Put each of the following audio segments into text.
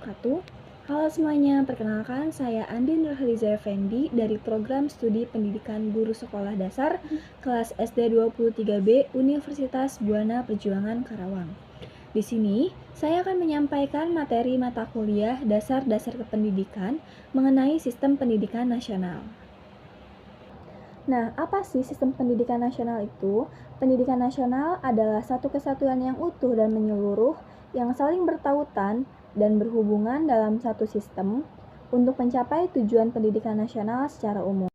wabarakatuh. Halo semuanya, perkenalkan saya Andin Nurhaliza Effendi dari Program Studi Pendidikan Guru Sekolah Dasar kelas SD 23B Universitas Buana Perjuangan Karawang. Di sini, saya akan menyampaikan materi mata kuliah Dasar-Dasar Kependidikan mengenai Sistem Pendidikan Nasional. Nah, apa sih sistem pendidikan nasional itu? Pendidikan nasional adalah satu kesatuan yang utuh dan menyeluruh yang saling bertautan dan berhubungan dalam satu sistem untuk mencapai tujuan pendidikan nasional secara umum.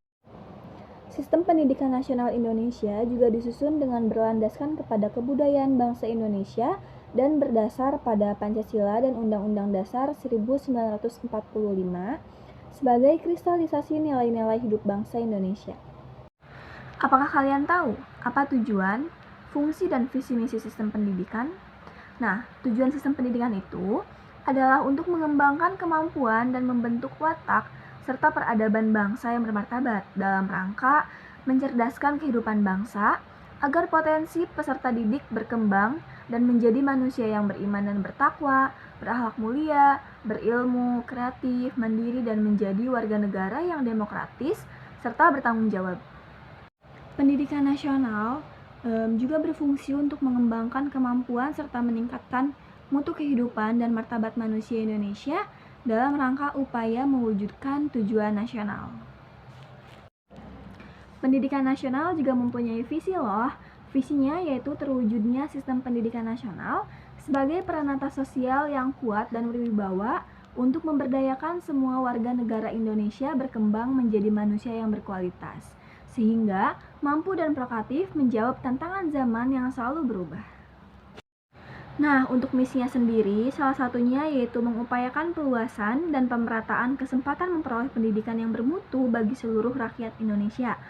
Sistem pendidikan nasional Indonesia juga disusun dengan berlandaskan kepada kebudayaan bangsa Indonesia dan berdasar pada Pancasila dan Undang-Undang Dasar 1945 sebagai kristalisasi nilai-nilai hidup bangsa Indonesia. Apakah kalian tahu apa tujuan, fungsi, dan visi misi sistem pendidikan? Nah, tujuan sistem pendidikan itu adalah untuk mengembangkan kemampuan dan membentuk watak serta peradaban bangsa yang bermartabat dalam rangka mencerdaskan kehidupan bangsa agar potensi peserta didik berkembang dan menjadi manusia yang beriman dan bertakwa, berakhlak mulia, berilmu, kreatif, mandiri, dan menjadi warga negara yang demokratis serta bertanggung jawab. Pendidikan nasional juga berfungsi untuk mengembangkan kemampuan serta meningkatkan mutu kehidupan dan martabat manusia Indonesia dalam rangka upaya mewujudkan tujuan nasional. Pendidikan nasional juga mempunyai visi loh. Visinya yaitu terwujudnya sistem pendidikan nasional sebagai peranata sosial yang kuat dan berwibawa untuk memberdayakan semua warga negara Indonesia berkembang menjadi manusia yang berkualitas, sehingga mampu dan proaktif menjawab tantangan zaman yang selalu berubah. Nah, untuk misinya sendiri, salah satunya yaitu mengupayakan peluasan dan pemerataan kesempatan memperoleh pendidikan yang bermutu bagi seluruh rakyat Indonesia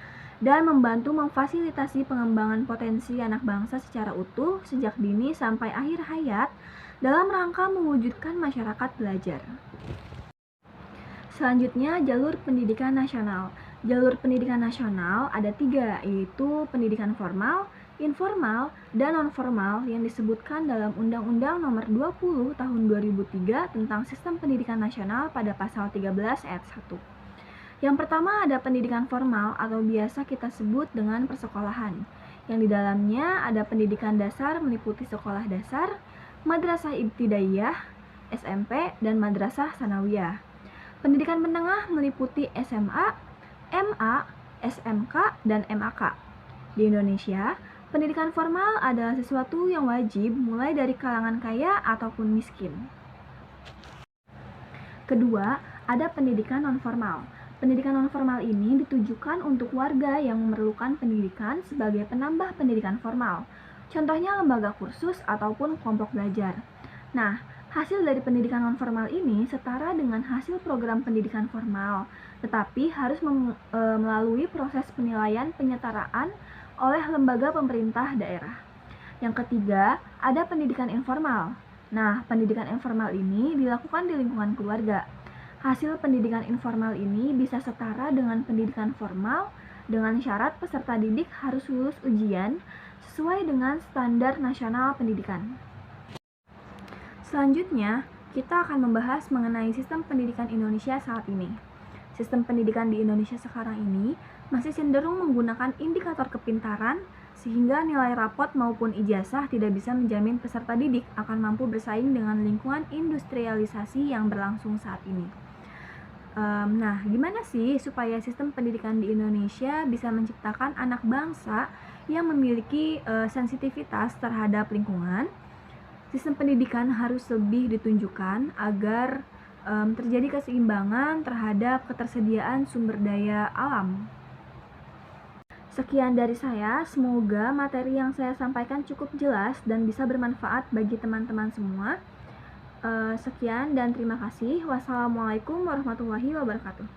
dan membantu memfasilitasi pengembangan potensi anak bangsa secara utuh sejak dini sampai akhir hayat dalam rangka mewujudkan masyarakat belajar. Selanjutnya, jalur pendidikan nasional. Jalur pendidikan nasional ada 3, yaitu pendidikan formal, informal, dan non-formal yang disebutkan dalam Undang-Undang Nomor 20 Tahun 2003 tentang Sistem Pendidikan Nasional pada Pasal 13 Ayat 1. Yang pertama ada pendidikan formal atau biasa kita sebut dengan persekolahan, yang di dalamnya ada pendidikan dasar meliputi sekolah dasar, madrasah ibtidaiyah, SMP, dan madrasah sanawiyah. Pendidikan menengah meliputi SMA, MA, SMK, dan MAK. Di Indonesia, pendidikan formal adalah sesuatu yang wajib mulai dari kalangan kaya ataupun miskin. Kedua, ada pendidikan non-formal. Pendidikan non-formal ini ditujukan untuk warga yang memerlukan pendidikan sebagai penambah pendidikan formal. Contohnya lembaga kursus ataupun kelompok belajar. Nah, hasil dari pendidikan non-formal ini setara dengan hasil program pendidikan formal, tetapi harus melalui proses penilaian penyetaraan oleh lembaga pemerintah daerah. Yang ketiga, ada pendidikan informal. Nah, pendidikan informal ini dilakukan di lingkungan keluarga. Hasil pendidikan informal ini bisa setara dengan pendidikan formal dengan syarat peserta didik harus lulus ujian sesuai dengan standar nasional pendidikan. Selanjutnya, kita akan membahas mengenai sistem pendidikan Indonesia saat ini. Sistem pendidikan di Indonesia sekarang ini masih cenderung menggunakan indikator kepintaran sehingga nilai rapot maupun ijazah tidak bisa menjamin peserta didik akan mampu bersaing dengan lingkungan industrialisasi yang berlangsung saat ini. Nah, gimana sih supaya sistem pendidikan di Indonesia bisa menciptakan anak bangsa yang memiliki sensitivitas terhadap lingkungan? Sistem pendidikan harus lebih ditunjukkan agar terjadi keseimbangan terhadap ketersediaan sumber daya alam. Sekian dari saya, semoga materi yang saya sampaikan cukup jelas dan bisa bermanfaat bagi teman-teman semua. Sekian dan terima kasih. Wassalamualaikum warahmatullahi wabarakatuh.